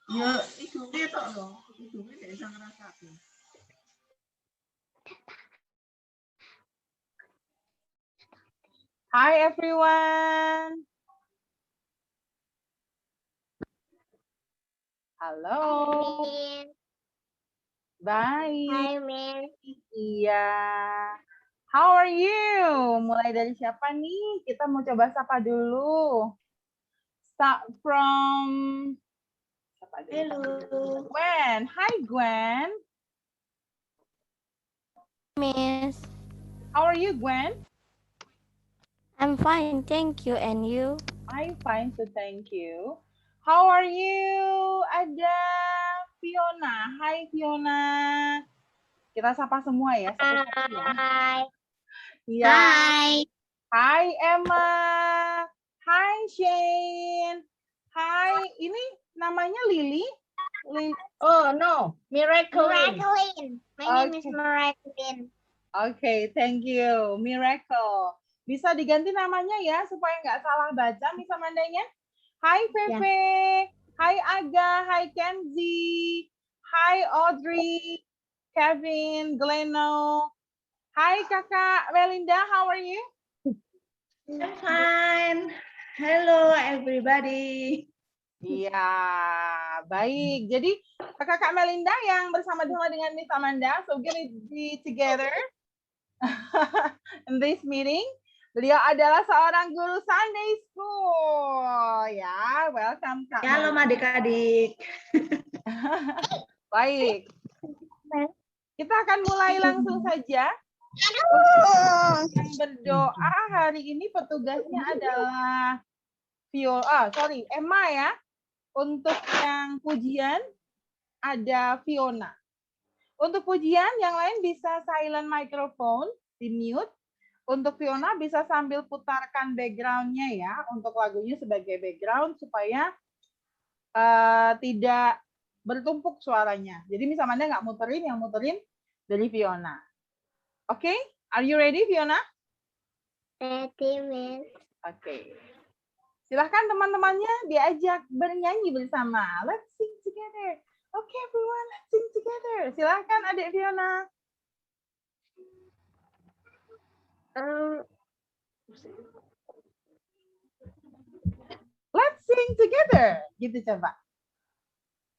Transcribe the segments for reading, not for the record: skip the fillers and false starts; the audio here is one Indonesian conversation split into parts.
Ya, hidungnya tok loh. Hidungnya gak bisa ngerasain. Hi everyone. Halo. Baik. Hi, Miss. Iya. How are you? Mulai dari siapa nih? Kita mau coba sapa dulu. Start from Hello. Gwen. Hi Gwen. Miss. How are you Gwen? I'm fine, thank you. And you? I'm fine, so thank you. How are you? Ada Fiona. Hi Fiona. Kita sapa semua ya. Satu-satu ya. Hi. Iya. Hi. Hi Emma. Hi Shane. Hi, ini namanya Lily. Oh no, Miracle. My name is Miracle. Okay, thank you. Miracle. Bisa diganti namanya ya supaya nggak salah baca Misa Mandanya. Hai Pepe. Hai Aga. Hai Kenzie. Hai Audrey. Kevin. Gleno. Hai Kakak Melinda. How are you? I'm fine. Hello everybody. Iya, baik. Jadi Kakak Melinda yang bersama-sama dengan Miss Amanda, so we're gonna be together in this meeting. Beliau adalah seorang guru Sunday School. Ya, welcome Kak. Shalom adik-adik. Baik. Kita akan mulai langsung saja. Yang berdoa hari ini petugasnya adalah Emma ya. Untuk yang pujian ada Fiona. Untuk pujian yang lain bisa silent microphone, di mute. Untuk Fiona bisa sambil putarkan background-nya ya, untuk lagunya sebagai background supaya tidak bertumpuk suaranya. Jadi misalnya Anda nggak muterin, yang muterin dari Fiona. Oke, are you ready Fiona? Ready, Miss. Oke. Silahkan teman-temannya diajak bernyanyi bersama. Let's sing together. Okay, everyone, let's sing together. Silahkan adik Fiona. Let's sing together. Gitu coba.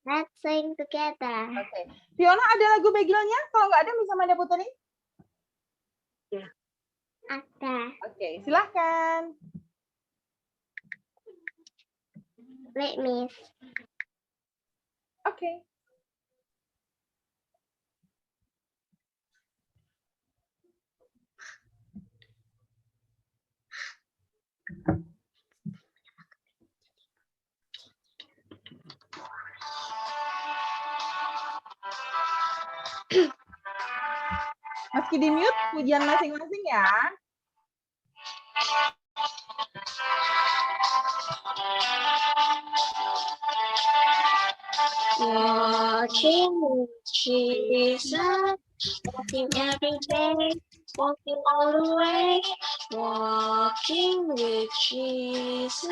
Let's sing together. Oke. Fiona ada lagu background-nya? Kalau nggak ada bisa Manda puterin? Ya. Ada. Oke, silahkan. Wait, Miss. Oke. Meski di mute, pujian masing-masing ya. Walking with Jesus, walking every day, walking all the way. Walking with Jesus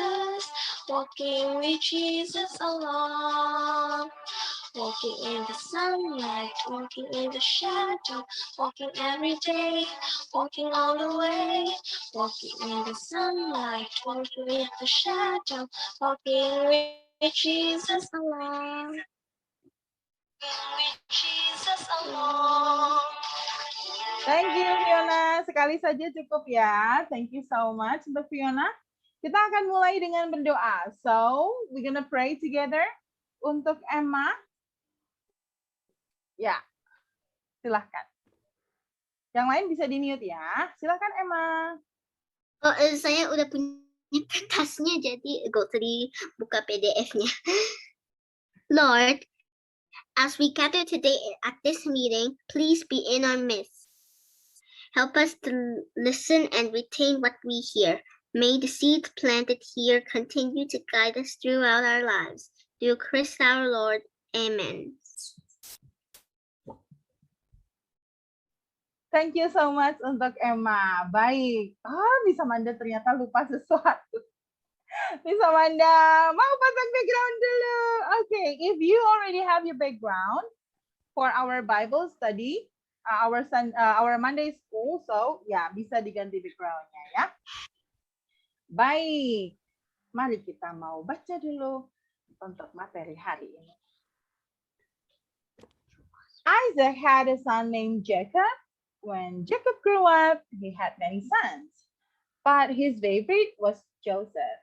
along. Walking in the sunlight, walking in the shadow, walking every day, walking all the way. Walking in the sunlight, walking in the shadow, walking with Jesus along. With Jesus along. Thank you Fiona. Sekali saja cukup ya. Thank you so much untuk Fiona. Kita akan mulai dengan berdoa. So, we're gonna pray together. Untuk Emma. Ya, silahkan. Yang lain bisa di-mute ya. Silahkan Emma. Oh, saya udah punya kertasnya, jadi go to buka PDF-nya. Lord, as we gather today at this meeting, please be in our midst. Help us to listen and retain what we hear. May the seeds planted here continue to guide us throughout our lives. Through Christ our Lord. Amen. Thank you so much untuk Emma. Baik. Bisa Manda ternyata lupa sesuatu. Miss Amanda, mau pasang background dulu. Okay, if you already have your background for our Bible study, our Monday school, so ya bisa diganti backgroundnya ya. Baik, mari kita mau baca dulu untuk materi hari ini. Isaac had a son named Jacob. When Jacob grew up, he had many sons, but his favorite was Joseph.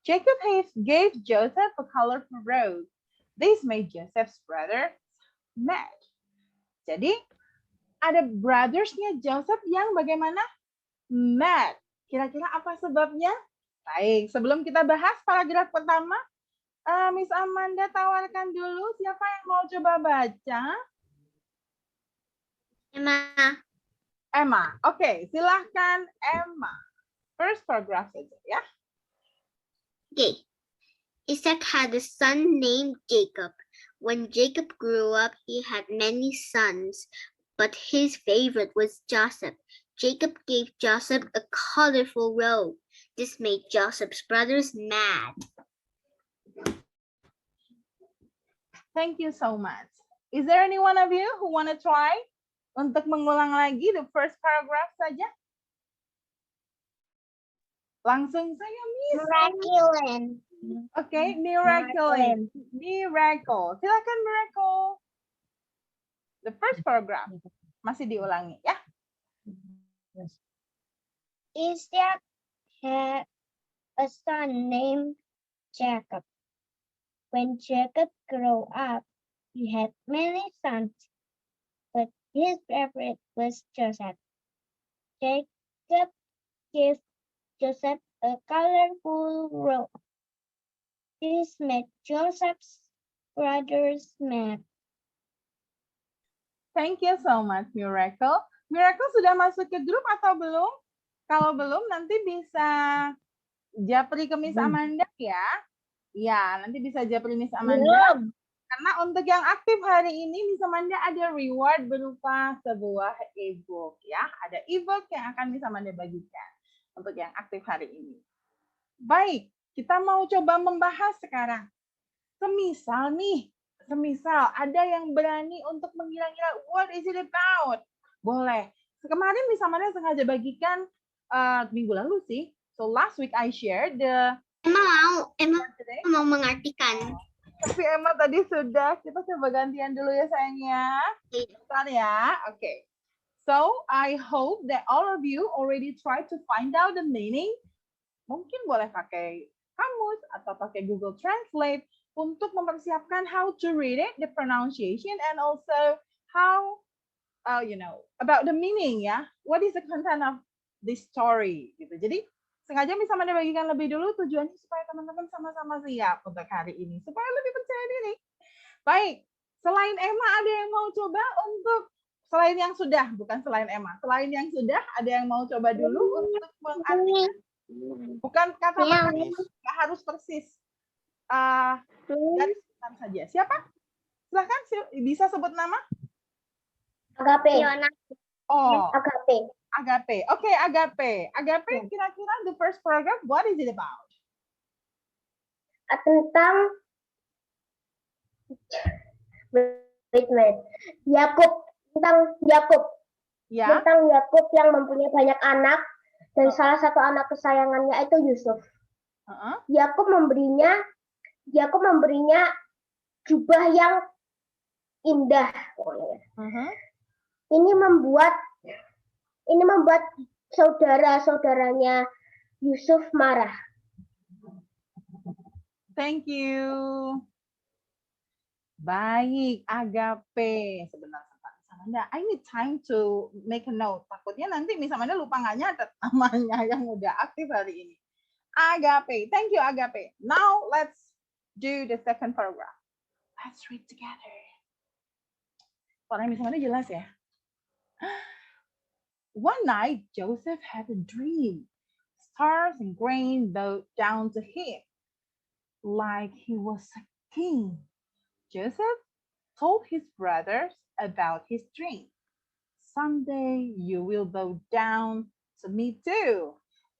Jacob gave Joseph a colorful robe. This made Joseph's brother mad. Jadi, ada brothersnya Joseph yang bagaimana? Mad. Kira-kira apa sebabnya? Baik, sebelum kita bahas paragraf pertama, Miss Amanda tawarkan dulu siapa yang mau coba baca? Emma. Oke, silahkan Emma. First paragraph saja ya. Okay. Isaac had a son named Jacob. When Jacob grew up, he had many sons, but his favorite was Joseph. Jacob gave Joseph a colorful robe. This made Joseph's brothers mad. Thank you so much. Is there any one of you who want to try untuk mengulang lagi the first paragraph saja? Langsung saya Miss. Miraculous. Okay, miracle. Silakan miracle. The first paragraph masih diulangi ya. Isaac had a son named Jacob. When Jacob grew up, he had many sons, but his favorite was Joseph. Jacob gave Joseph a colorful robe. This made Joseph's brothers mad. Thank you so much, Miracle. Miracle sudah masuk ke grup atau belum? Kalau belum, nanti bisa japri ke Miss Amanda ya. Ya, nanti bisa japri Miss Amanda. Karena untuk yang aktif hari ini, Miss Amanda ada reward berupa sebuah e-book ya. Ada e-book yang akan Miss Amanda bagikan untuk yang aktif hari ini. Baik, kita mau coba membahas sekarang. Semisal ada yang berani untuk mengira-ngira what is it about? Boleh. Kemarin Miss Amanda sengaja bagikan minggu lalu sih. So last week I shared the Emma mau mengartikan. Tapi Emma tadi sudah, kita coba gantian dulu ya sayangnya. Bentar ya. Okay. So I hope that all of you already tried to find out the meaning. Mungkin boleh pakai kamus atau pakai Google Translate untuk mempersiapkan how to read it, the pronunciation, and also how, about the meaning ya. What is the content of this story? Gitu. Jadi sengaja bisa Amanda bagikan lebih dulu tujuannya supaya teman-teman sama-sama siap untuk hari ini. Supaya lebih percaya diri. Baik, selain Emma ada yang mau coba untuk, selain yang sudah, bukan selain Emma. Selain yang sudah, ada yang mau coba dulu untuk mengartikan. Bukan kata-kata, nggak harus persis. Garis besar saja. Siapa? Silahkan, bisa sebut nama? Agape. Oh, Agape. Agape. Okay, Agape. Agape, kira-kira the first paragraph, what is it about? Tentang Yakub, tentang Yakub. Ya. Tentang Yakub yang mempunyai banyak anak dan salah satu anak kesayangannya itu Yusuf. Yakub memberinya jubah yang indah. Ini membuat saudara-saudaranya Yusuf marah. Thank you. Baik, Agape. Sebentar, Miss Amanda. I need time to make a note. Takutnya nanti Miss Amanda lupa nggak nyatet namanya yang udah aktif hari ini. Agape. Thank you, Agape. Now let's do the second paragraph. Let's read together. Suaranya Miss Amanda jelas ya? One night, Joseph had a dream. Stars and grain bowed down to him like he was a king. Joseph told his brothers about his dream. Someday you will bow down to me too.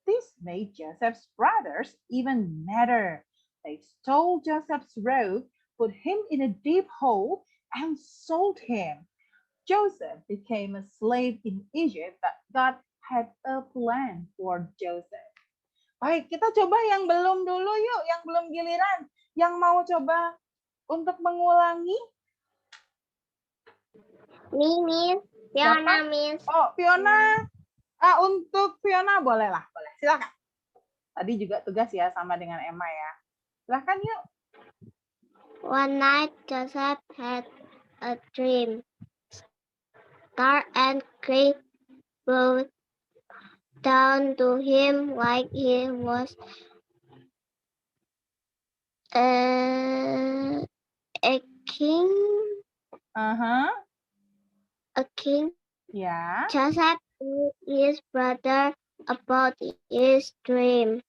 This made Joseph's brothers even madder. They stole Joseph's robe, put him in a deep hole, and sold him. Joseph became a slave in Egypt, but God had a plan for Joseph. Baik, kita coba yang belum dulu yuk, yang belum giliran. Yang mau coba untuk mengulangi? Miss. Fiona, Miss. Oh, Fiona. Untuk Fiona bolehlah, boleh. Silakan. Tadi juga tugas ya sama dengan Emma ya. Silakan yuk. One night, Joseph had a dream. Star and great bowed down to him like he was a king. A king. Ya. Joseph told his brother about his dream.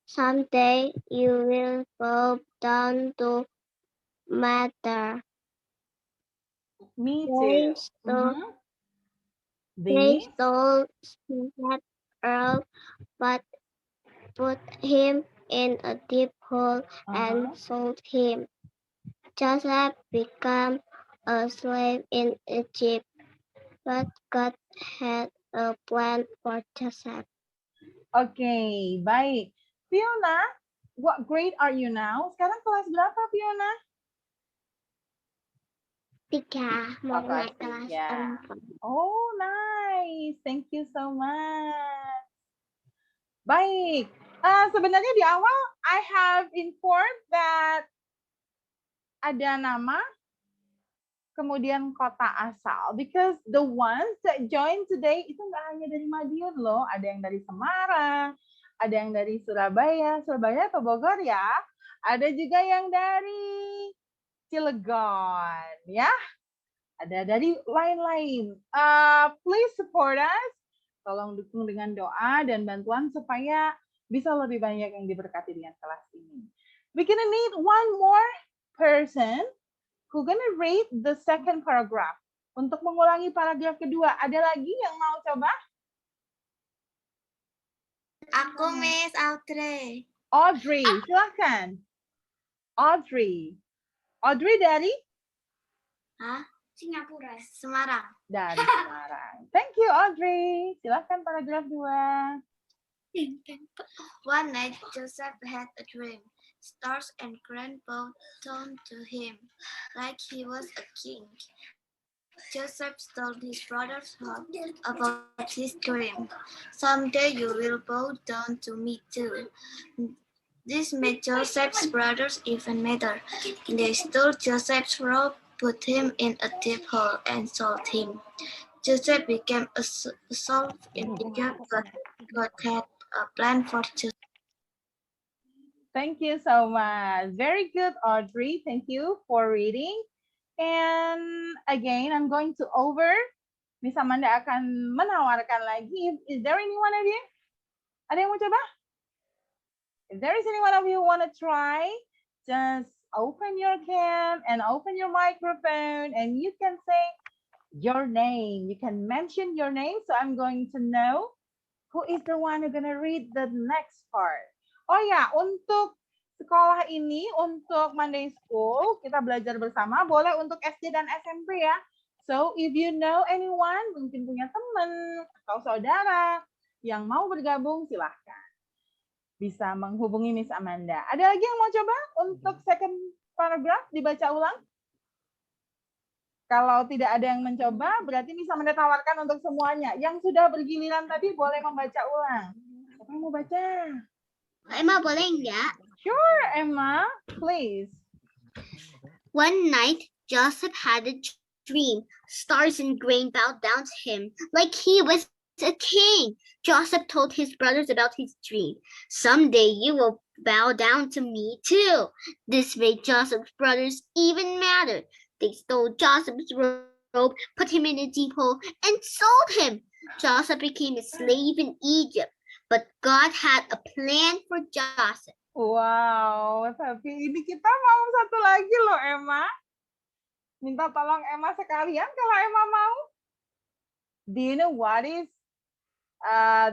Someday you will bow down to matter. Me too. They stole that earl, but put him in a deep hole and sold him. Joseph became a slave in Egypt, but God had a plan for Joseph. Okay, baik. Fiona, what grade are you now? Sekarang kelas berapa, Fiona? 3, mau naik kelas 4. Oh, nice. Thank you so much. Baik. Sebenarnya di awal, I have informed that ada nama, kemudian kota asal. Because the ones that join today itu nggak hanya dari Madiun loh. Ada yang dari Semarang, ada yang dari Surabaya. Surabaya atau Bogor ya. Ada juga yang dari Cilegon ya. Ada dari lain-lain. Please support us. Tolong dukung dengan doa dan bantuan supaya bisa lebih banyak yang diberkati dengan kelas ini. We gonna need one more person who gonna read the second paragraph. Untuk mengulangi paragraf kedua, ada lagi yang mau coba? Aku Miss Audrey. Audrey, silakan. Audrey. Audrey dari? Singapura. Semarang. Dari Semarang. Thank you, Audrey. Silakan paragraf 2. One night, Joseph had a dream. Stars and grand bowed down to him like he was a king. Joseph told his brothers about his dream. Someday you will bow down to me too. This made Joseph's brothers even madder. They stole Joseph's robe, put him in a deep hole, and sold him. Joseph became a slave in Egypt, but God had a plan for Joseph. Thank you so much. Very good, Audrey. Thank you for reading. And again, I'm going to over. Miss Amanda akan menawarkan lagi. Is there anyone of you? Ada yang mau coba? If there is anyone of you who want to try, just open your cam and open your microphone and you can say your name. You can mention your name. So I'm going to know who is the one who's going to read the next part. Oh ya, untuk sekolah ini, untuk Monday School, kita belajar bersama, boleh untuk SD dan SMP ya. So, if you know anyone, mungkin punya teman atau saudara yang mau bergabung, silahkan. Bisa menghubungi Miss Amanda. Ada lagi yang mau coba untuk second paragraph dibaca ulang? Kalau tidak ada yang mencoba, berarti Miss Amanda tawarkan untuk semuanya. Yang sudah bergiliran tadi boleh membaca ulang. Siapa yang mau baca? Emma, boleh enggak? Sure, Emma, please. One night, Joseph had a dream. Stars and grain bowed down to him like he was a king. Joseph told his brothers about his dream. Someday you will bow down to me too. This made Joseph's brothers even madder. They stole Joseph's robe, put him in a deep hole, and sold him. Joseph became a slave in Egypt. But God had a plan for Joseph. Wow, tapi ini kita mau satu lagi loh, Emma. Minta tolong Emma sekalian kalau Emma mau. Do you know what is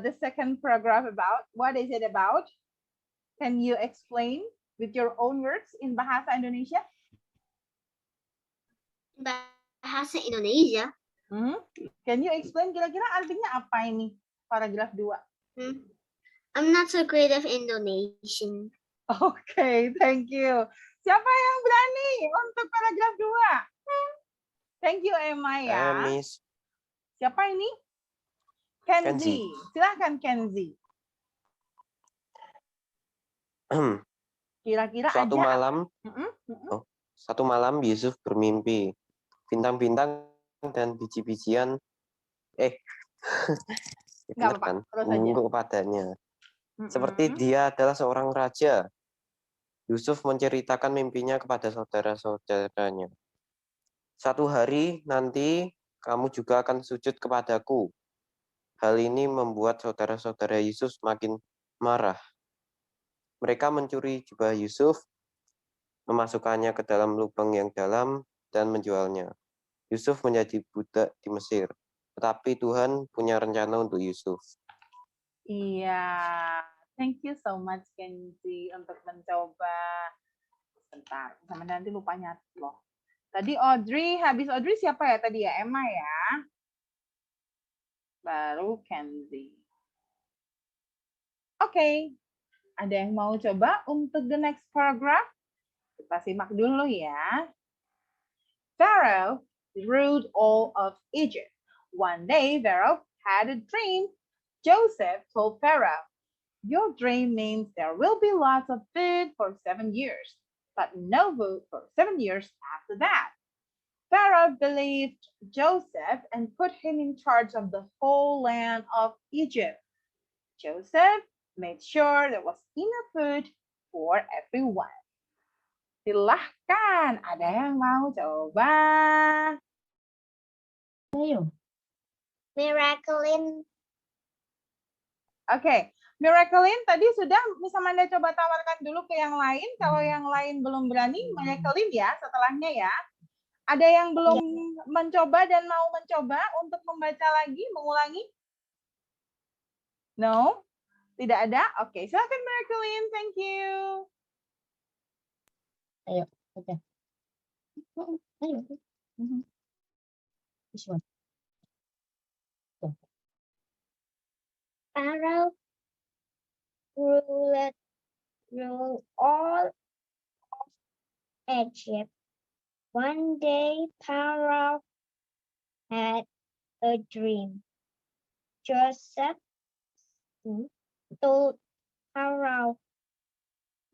the second paragraph about? What is it about? Can you explain with your own words in Bahasa Indonesia? Bahasa Indonesia. Can you explain kira-kira artinya apa ini paragraf 2? I'm not so great of Indonesian. Okay, thank you. Siapa yang berani untuk paragraf 2? Thank you, Emma ya. Miss. Siapa ini? Kenzi. Silahkan Kenzi. Kira-kira Suatu aja. malam, satu malam Yusuf bermimpi. Bintang-bintang dan biji-bijian Nggak apa-apa, terus aja. menunduk kepadanya. Seperti dia adalah seorang raja. Yusuf menceritakan mimpinya kepada saudara-saudaranya. Satu hari nanti kamu juga akan sujud kepadaku. Hal ini membuat saudara-saudara Yusuf makin marah. Mereka mencuri jubah Yusuf, memasukkannya ke dalam lubang yang dalam, dan menjualnya. Yusuf menjadi budak di Mesir. Tetapi Tuhan punya rencana untuk Yusuf. Iya. Thank you so much, Kenzi, untuk mencoba. Sebentar, sama nanti lupa nyatet loh. Tadi Audrey, habis Audrey siapa ya tadi ya? Emma ya. Baru Kenzi. Oke. Ada yang mau coba untuk the next paragraph? Kita simak dulu ya. Pharaoh ruled all of Egypt. One day, Pharaoh had a dream. Joseph told Pharaoh, "Your dream means there will be lots of food for 7 years, but no food for 7 years after that." Pharaoh believed Joseph and put him in charge of the whole land of Egypt. Joseph made sure there was enough food for everyone. Silahkan, ada yang mau coba? Ayo. Miraculin. Oke, Miraculin tadi sudah Miss Amanda coba tawarkan dulu ke yang lain. Kalau yang lain belum berani, Miraculin ya setelahnya ya. Ada yang belum mencoba dan mau mencoba untuk membaca lagi, mengulangi? No? Tidak ada? Oke, silakan Miraculin. Thank you. Ayo, oke. Ayo. This one. Pharaoh ruled all of Egypt. One day, Pharaoh had a dream. Joseph told Pharaoh,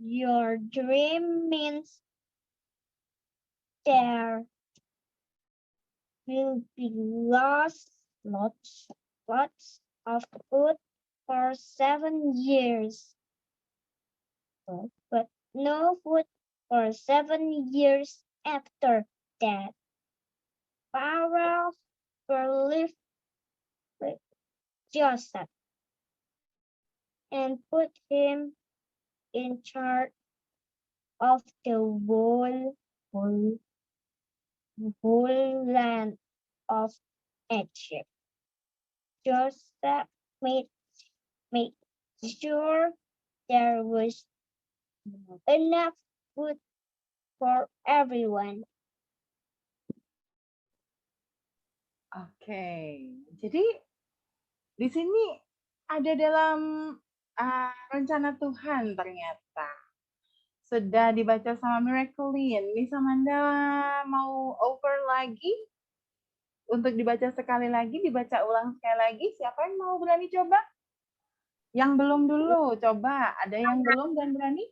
"Your dream means there will be lots of food for 7 years, but no food for 7 years after that." Pharaoh believed Joseph and put him in charge of the whole land of Egypt. Joseph made sure there was enough food for everyone. Oke, jadi di sini ada dalam rencana Tuhan ternyata. Sudah dibaca sama Miraculin. Miss Amanda mau over lagi? Untuk dibaca sekali lagi, dibaca ulang sekali lagi. Siapa yang mau berani coba? Yang belum dulu, coba. Ada yang belum dan berani?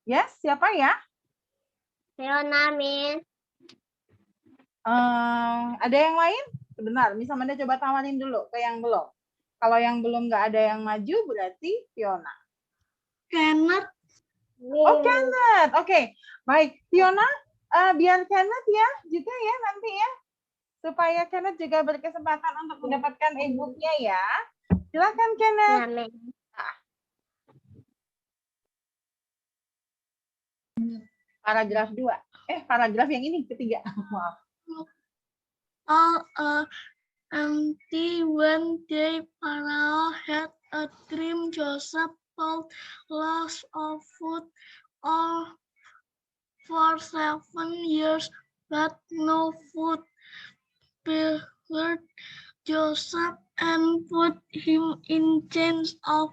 Yes, siapa ya? Fiona, Miss. Ada yang lain? Sebentar, Miss Amanda coba tawarin dulu ke yang belum. Kalau yang belum nggak ada yang maju, berarti Fiona. Kenneth. Oh, Kenneth. Oke, baik. Fiona, biar Kenneth ya juga ya nanti ya. Supaya Kenneth juga berkesempatan untuk mendapatkan e-booknya ya. Silakan Kenneth. Paragraf 2. Paragraf yang ini ketiga. Maaf. empty when Pharaoh had a dream. Joseph felt loss of food for 7 years, but no food prepared Joseph and put him in chains of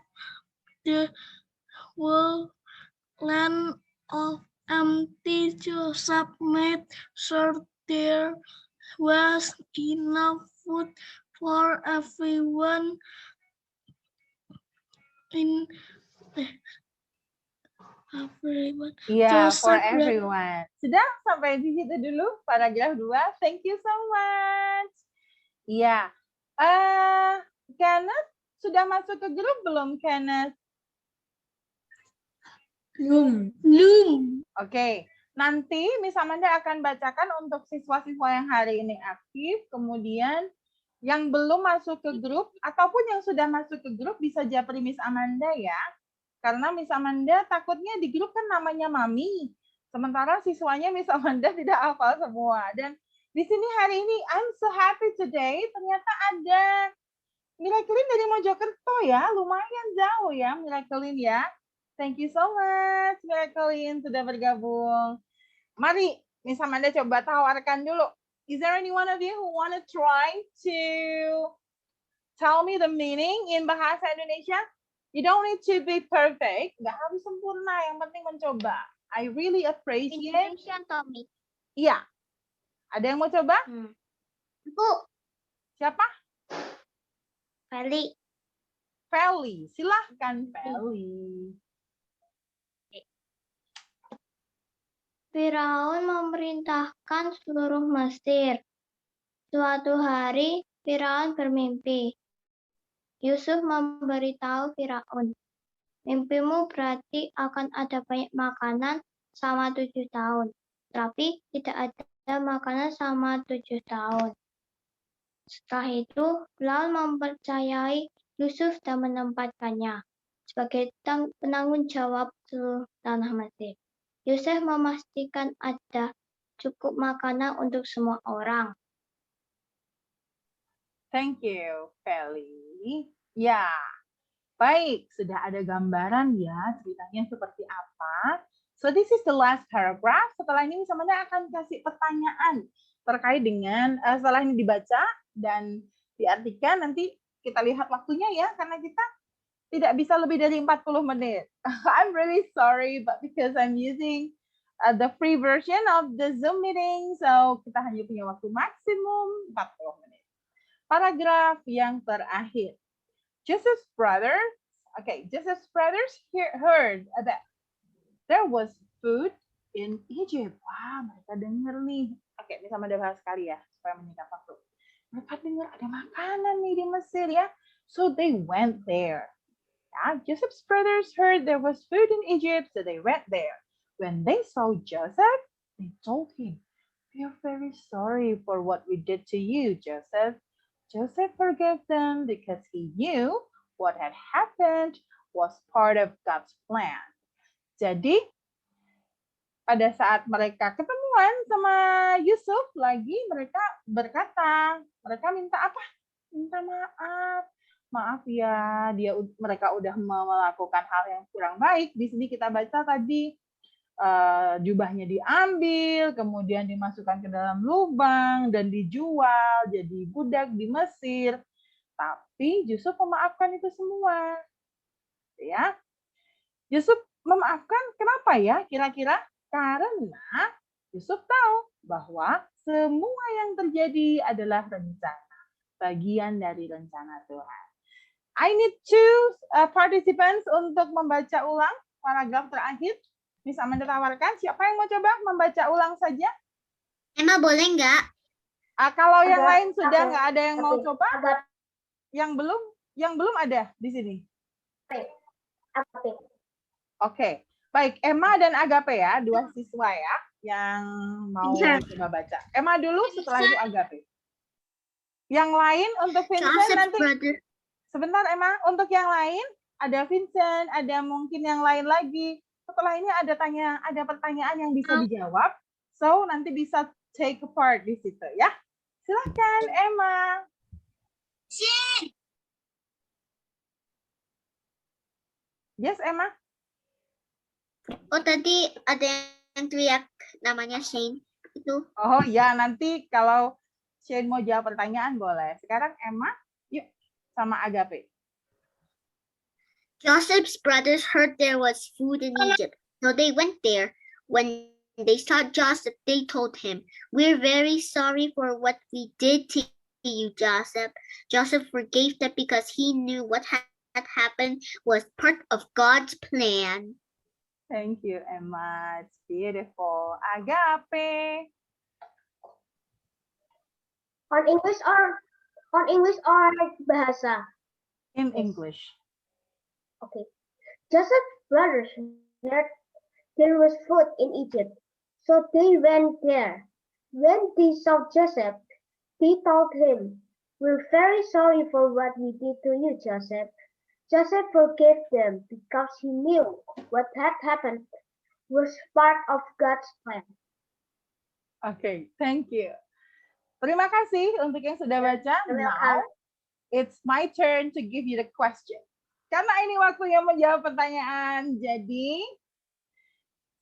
the whole land of empty. Joseph made sure there was enough food for everyone in everyone. Yeah, for Joseph read everyone. Sudah sampai di situ dulu paragraf 2. Thank you so much. Ya, Kenneth sudah masuk ke grup belum, Kenneth? Belum. Oke, nanti Miss Amanda akan bacakan untuk siswa-siswa yang hari ini aktif, kemudian yang belum masuk ke grup ataupun yang sudah masuk ke grup bisa japri Miss Amanda ya. Karena Miss Amanda takutnya di grup kan namanya Mami. Sementara siswanya Miss Amanda tidak hafal semua. Dan di sini hari ini I'm so happy today. Ternyata ada Miraculin dari Mojokerto ya. Lumayan jauh ya Miraculin ya. Thank you so much Miraculin sudah bergabung. Mari Miss Amanda coba tawarkan dulu. Is there any one of you who want to try to tell me the meaning in Bahasa Indonesia? You don't need to be perfect. Nggak harus sempurna, yang penting mencoba. I really appreciate. Indonesian, Tommy. Iya. Ada yang mau coba? Bu, Siapa? Feli. Feli. Silahkan, Feli. Firaun memerintahkan seluruh Mesir. Suatu hari, Firaun bermimpi. Yusuf memberitahu Firaun, mimpimu berarti akan ada banyak makanan selama 7 tahun. Tapi tidak ada makanan selama 7 tahun. Setelah itu, Firaun mempercayai Yusuf dan menempatkannya sebagai penanggung jawab seluruh tanah Mesir. Yusuf memastikan ada cukup makanan untuk semua orang. Thank you, Feli. Ya, baik. Sudah ada gambaran ya ceritanya seperti apa. So this is the last paragraph. Setelah ini Miss Amanda akan kasih pertanyaan terkait dengan setelah ini dibaca dan diartikan. Nanti kita lihat waktunya ya, karena kita tidak bisa lebih dari 40 menit. I'm really sorry, but because I'm using the free version of the Zoom meeting, so kita hanya punya waktu maksimum 40 menit. Paragraf yang terakhir. Joseph's brothers heard that there was food in Egypt. Wah, mereka dengar nih. Oke, ini sama ada bahas sekali ya, supaya menyingkat waktu. Mereka dengar ada makanan nih di Mesir ya. So they went there. Yeah, Joseph's brothers heard there was food in Egypt, so they went there. When they saw Joseph, they told him, "We are very sorry for what we did to you, Joseph." Joseph forgave them because he knew what had happened was part of God's plan. Jadi, pada saat mereka ketemuan sama Yusuf lagi, mereka berkata, mereka minta apa? Minta maaf. Maaf ya, mereka udah melakukan hal yang kurang baik. Di sini kita baca tadi, jubahnya diambil, kemudian dimasukkan ke dalam lubang dan dijual jadi budak di Mesir. Tapi Yusuf memaafkan itu semua. Ya. Yusuf memaafkan kenapa ya kira-kira? Karena Yusuf tahu bahwa semua yang terjadi adalah rencana, bagian dari rencana Tuhan. I need two participants untuk membaca ulang paragraf terakhir. Miss Amanda tawarkan, siapa yang mau coba membaca ulang saja? Emma boleh nggak? Kalau yang lain sudah nggak ada yang mau coba, yang belum ada di sini. Oke, baik. Emma dan Agape ya, dua siswa ya yang mau coba baca. Emma dulu, setelah itu Agape. Yang lain untuk Vincent nanti. Sebentar Emma, untuk yang lain ada Vincent, ada mungkin yang lain lagi. Setelah ini ada pertanyaan yang bisa dijawab. So nanti bisa take a part di situ ya. Silakan Emma. Yes, Emma? Oh, tadi ada yang teriak namanya Shane. Itu. Oh ya, nanti kalau Shane mau jawab pertanyaan boleh. Sekarang Emma, yuk sama Agape. Joseph's brothers heard there was food in Egypt, so they went there. When they saw Joseph, they told him, "We're very sorry for what we did to you, Joseph." Joseph forgave them because he knew what had happened was part of God's plan. Thank you, Emma. It's beautiful. Agape. On English or bahasa? In English. Okay. Joseph's brothers heard there was food in Egypt, so they went there. When they saw Joseph, they told him, "We're very sorry for what we did to you, Joseph." Joseph forgave them because he knew what had happened was part of God's plan. Oke, thank you. Terima kasih untuk yang sudah baca. Now, it's my turn to give you the question. Karena ini waktunya menjawab pertanyaan, jadi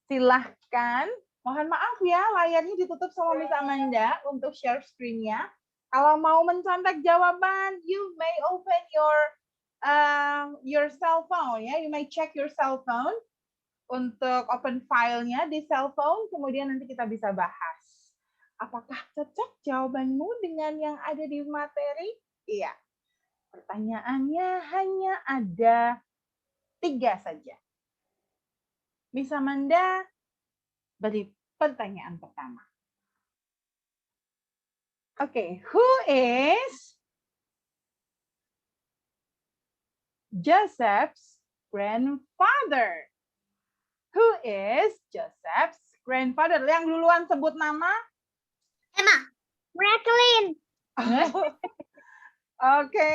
silahkan. Mohon maaf ya, layarnya ditutup sama Miss Amanda untuk share screen-nya. Kalau mau mencontek jawaban, you may open your cell phone ya. You may check your cell phone untuk open filenya di cell phone, kemudian nanti kita bisa bahas. Apakah cocok jawabanmu dengan yang ada di materi? Iya. Pertanyaannya hanya ada 3 saja. Miss Amanda, beri pertanyaan pertama. Oke, who is Joseph's grandfather? Who is Joseph's grandfather? Yang duluan sebut nama? Emma. Jacqueline. Oke.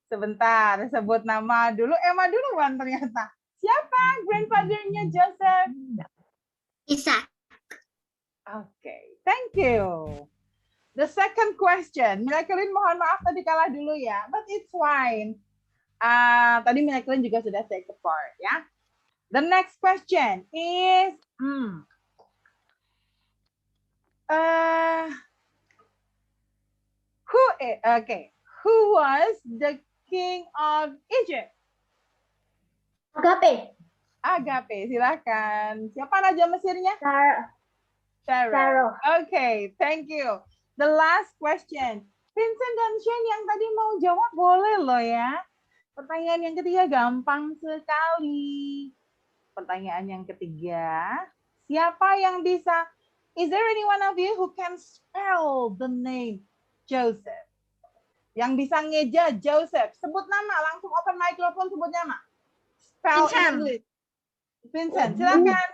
Sebentar, sebut nama dulu. Emma duluan ternyata. Siapa grandfather-nya Joseph? Isaac. Oke, thank you. The second question. Jacqueline mohon maaf tadi kalah dulu ya, but it's fine. Tadi Jacqueline juga sudah say the part ya. The next question is who was the king of Egypt? Agape, silakan. Siapa raja Mesirnya? Pharaoh. Okay, thank you. The last question. Vincent dan Shane yang tadi mau jawab boleh loh ya. Pertanyaan yang ketiga gampang sekali. Pertanyaan yang ketiga, siapa yang bisa? Is there any one of you who can spell the name Joseph? Yang bisa ngeja Joseph. Sebut nama, langsung open microphone sebut nama. Spell English. Vincent, silakan.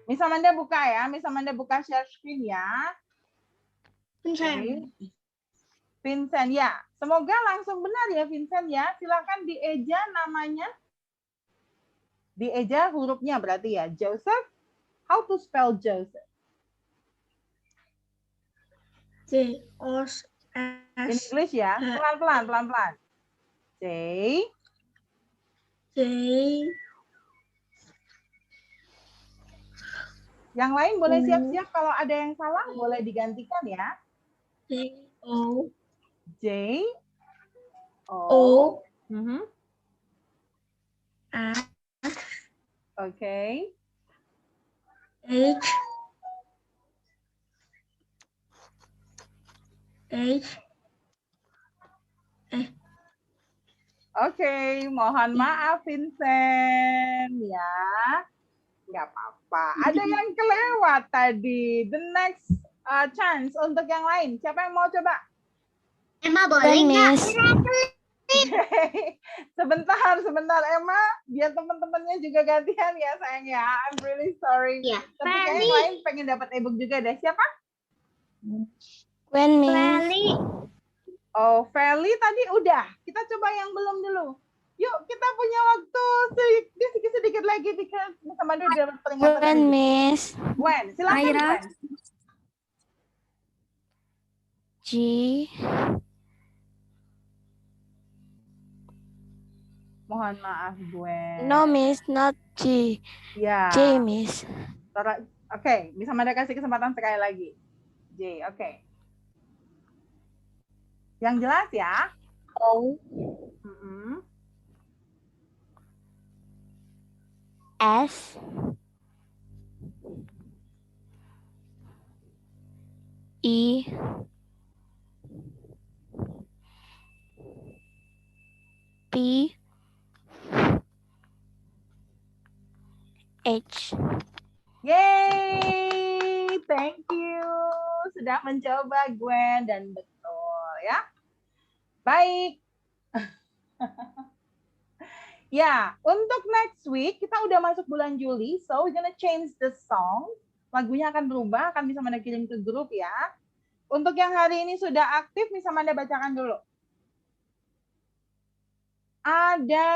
Miss Amanda buka ya. Miss Amanda buka share screen ya. Vincent. Vincent ya. Semoga langsung benar ya Vincent ya. Silakan dieja namanya. Dieja hurufnya berarti ya. Joseph. How to spell Joseph? J-O-S. In English ya. Pelan-pelan. J. Yang lain boleh siap-siap kalau ada yang salah boleh digantikan ya. J-O. J-O. S. Okay. H. Oke, mohon maaf Vincent ya. Nggak apa-apa. Ada yang kelewat tadi. The next chance untuk yang lain. Siapa yang mau coba? Emma boleh nggak? Sebentar Emma. Biar teman-temannya juga gantian ya sayang ya. I'm really sorry. Iya. Tapi kayaknya yang lain pengen dapat ebook juga deh. Siapa? Feli. Oh, Feli tadi udah. Kita coba yang belum dulu. Yuk, kita punya waktu sedikit lagi because sama dia dapat peringatan. Gwen, Miss. Gwen, silakan Gwen. G. Mohon maaf, Gwen. No, Miss, not G. Ya. J, Miss. Oke, bisa Manda kasih kesempatan sekali lagi. J, oke. Yang jelas ya. O. S. E. P. H. Yay! Thank you. Sudah mencoba Gwen dan betul ya. Baik. Ya, untuk next week kita udah masuk bulan Juli, so we're gonna change the song. Lagunya akan berubah, akan bisa Manda kirim ke grup ya. Untuk yang hari ini sudah aktif, bisa Manda bacakan dulu. Ada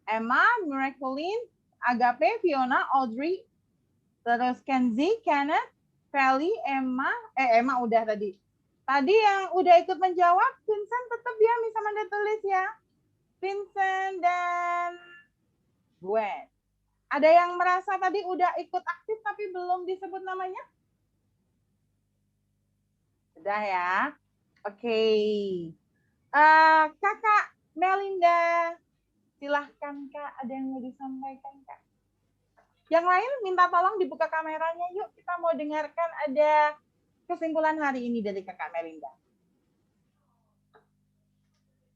Emma, Miraculin, Agape, Fiona, Audrey, terus Kenzie, Kenneth, Feli, Emma udah tadi. Tadi yang udah ikut menjawab, Vincent tetap ya, bisa Manda tulis ya. Vincent dan Gwen. Ada yang merasa tadi udah ikut aktif tapi belum disebut namanya? Sudah ya. Oke. Kakak Melinda, silahkan Kak. Ada yang mau disampaikan Kak? Yang lain minta tolong dibuka kameranya yuk. Kita mau dengarkan ada kesimpulan hari ini dari Kakak Melinda.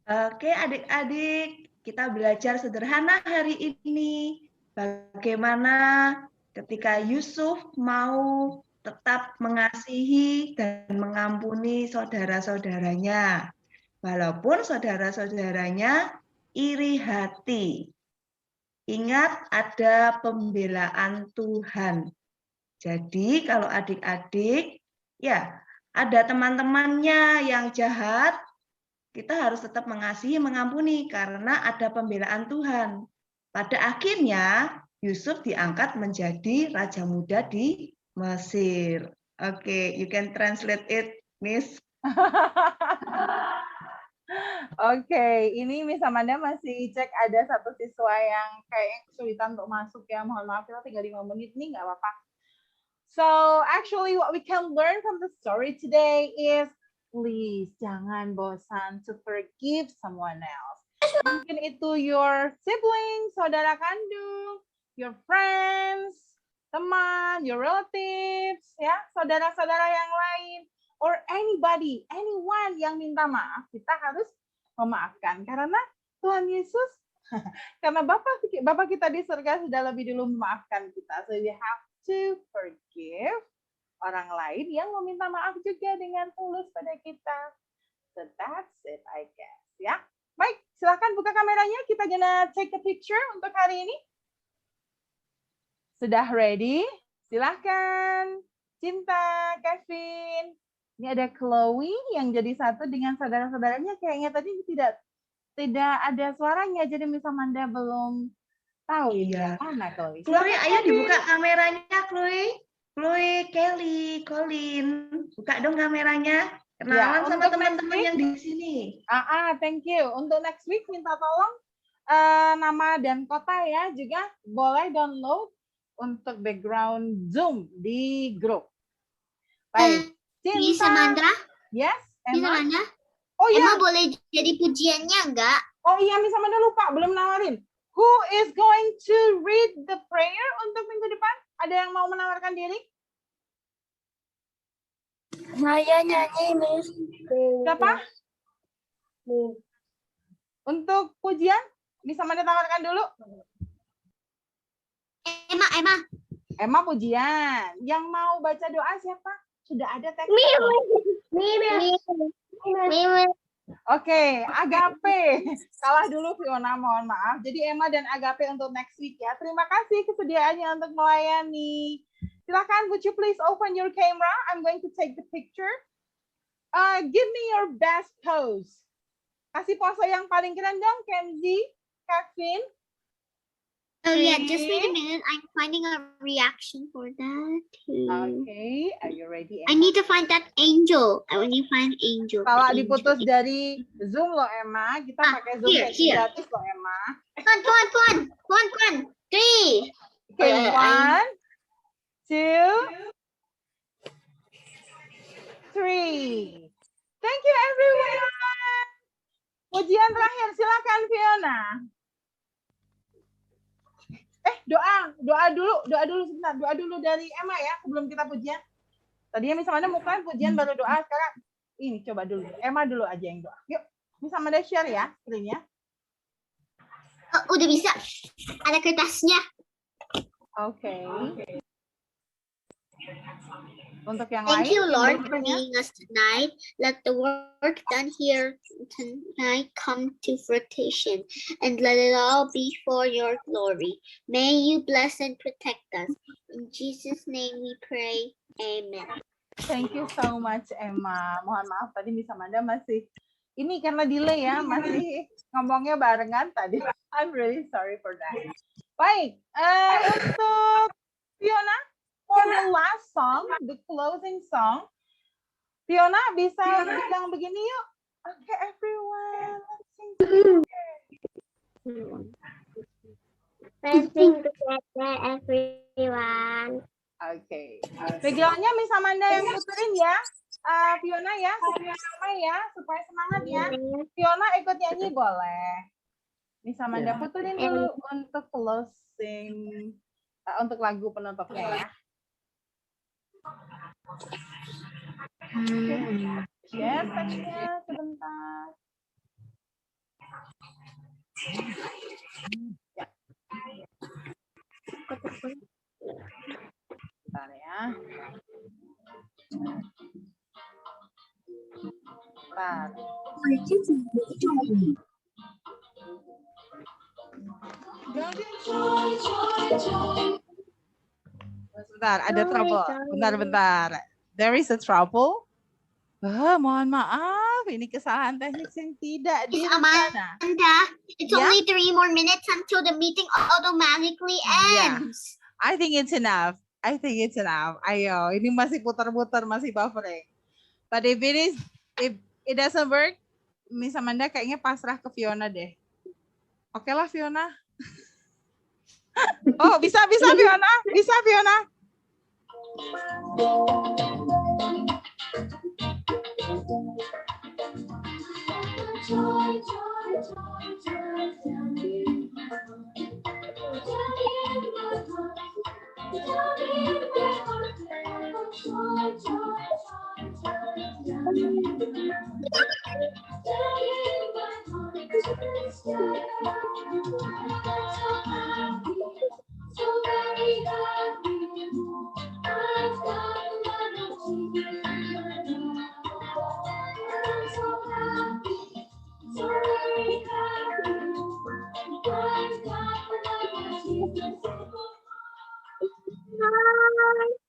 Oke, adik-adik, kita belajar sederhana hari ini. Bagaimana ketika Yusuf mau tetap mengasihi dan mengampuni saudara-saudaranya. Walaupun saudara-saudaranya iri hati. Ingat ada pembelaan Tuhan. Jadi kalau adik-adik, ya ada teman-temannya yang jahat, kita harus tetap mengasihi, mengampuni karena ada pembelaan Tuhan. Pada akhirnya Yusuf diangkat menjadi raja muda di Mesir. Oke, you can translate it, Miss. Oke, ini Miss Amanda masih cek ada satu siswa yang kayaknya kesulitan untuk masuk ya. Mohon maaf, kita tinggal 5 menit nih, nggak apa-apa. So, actually what we can learn from the story today is please jangan bosan to forgive someone else. Mungkin itu your siblings, saudara kandung, your friends, teman, your relatives, ya, saudara-saudara yang lain, or anybody, anyone yang minta maaf, kita harus memaafkan karena Tuhan Yesus, karena Bapa kita di surga sudah lebih dulu memaafkan kita. So we have to forgive orang lain yang meminta maaf juga dengan tulus pada kita. So that's it, I guess. Ya, baik. Silakan buka kameranya. Kita gonna take a picture untuk hari ini. Sudah ready? Silahkan. Cinta, Kevin. Ini ada Chloe yang jadi satu dengan saudara-saudaranya. Kayaknya tadi tidak ada suaranya. Jadi Miss Amanda belum tahu Iya. mana Chloe. Chloe, ayo dibuka kameranya, Chloe. Chloe, Kelly, Colin. Buka dong kameranya. Kenalan Ya, sama untuk teman-teman next yang di sini. Thank you. Untuk next week minta tolong nama dan kota ya. Juga boleh download untuk background Zoom di grup. Baik. Miss Amanda? Yes, Miss Emma. Amanda? Oh iya. Emma boleh jadi pujiannya enggak? Oh iya, Miss Amanda lupa, belum nawarin. Who is going to read the prayer untuk minggu depan? Ada yang mau menawarkan diri? Saya nyanyi, Miss. Siapa? Untuk pujian, bisa Amanda tawarkan dulu? Emma. Emma pujian. Yang mau baca doa siapa? Sudah ada teks. Oke, Agape. Salah dulu Fiona, mohon maaf. Jadi Emma dan Agape untuk next week ya. Terima kasih kesediaannya untuk melayani. Silakan, would you please open your camera? I'm going to take the picture. Give me your best pose. Kasih pose yang paling keren dong, Kenzie, Kevin. Oh yeah, just wait a minute. I'm finding a reaction for that. Okay, are you ready? I need to find that angel. I want to find angel. Kalau the diputus angel. dari Zoom loh Emma, kita pakai Zoom here, sesi here. gratis loh Emma. Come on. 3. Okay, I- 1, 2, 3. Thank you everyone. Ujian terakhir, silakan Fiona. Doa dulu sebentar. Doa dulu dari Emma ya sebelum kita pujian. Tadinya Miss Amanda mau kan pujian baru doa, sekarang ini coba dulu. Emma dulu aja yang doa. Yuk, Miss Amanda share ya screen-nya. Oh, udah bisa. Ada kertasnya. Oke. Untuk yang Thank lain, you, yang Lord, belum for punya. meeting us tonight. Let the work done here tonight come to fruition, and let it all be for your glory. May you bless and protect us. In Jesus' name we pray. Amen. Thank you so much, Emma. Mohon maaf tadi Miss Amanda masih ini karena delay ya, masih ngomongnya barengan tadi. I'm really sorry for that. Baik, untuk Fiona, for the last song, the closing song, Fiona bisa bilang begini yuk. Okay, everyone, let's sing together. Let's sing together, everyone. Oke. Background-nya Miss Amanda yang puterin ya. Fiona ya, sama ya, supaya semangat ya. Fiona ikut nyanyi boleh. Miss Amanda puterin dulu untuk closing, untuk lagu penutupnya ya. Yes, teksnya sebentar. Ya. Bentar ya. Bentar. Sebentar, ada trouble. Bentar. There is a trouble. Mohon maaf, ini kesalahan teknis yang tidak Miss direncana. Amanda, it's Yeah? only 3 more minutes until the meeting automatically Yeah. ends. I think it's enough. Ayo, ini masih putar-putar, masih buffering. But if it doesn't work, Miss Amanda kayaknya pasrah ke Fiona deh. Oke lah Fiona. Oh, bisa Fiona. Bisa Fiona.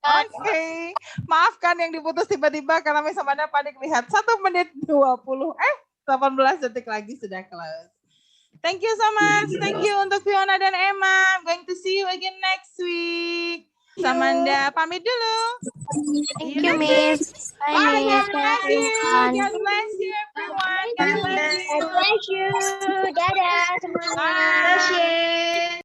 Oke, maafkan yang diputus tiba-tiba karena Miss Amanda panik lihat 1 menit 18 detik lagi sudah close. Thank you so much. Thank you untuk Fiona dan Emma. I'm going to see you again next week. Samanda pamit dulu. Thank you, Miss. Bye, Miss. God bless you. God bless you everyone. God bless you. God bless you. Dadah semuanya. Bye.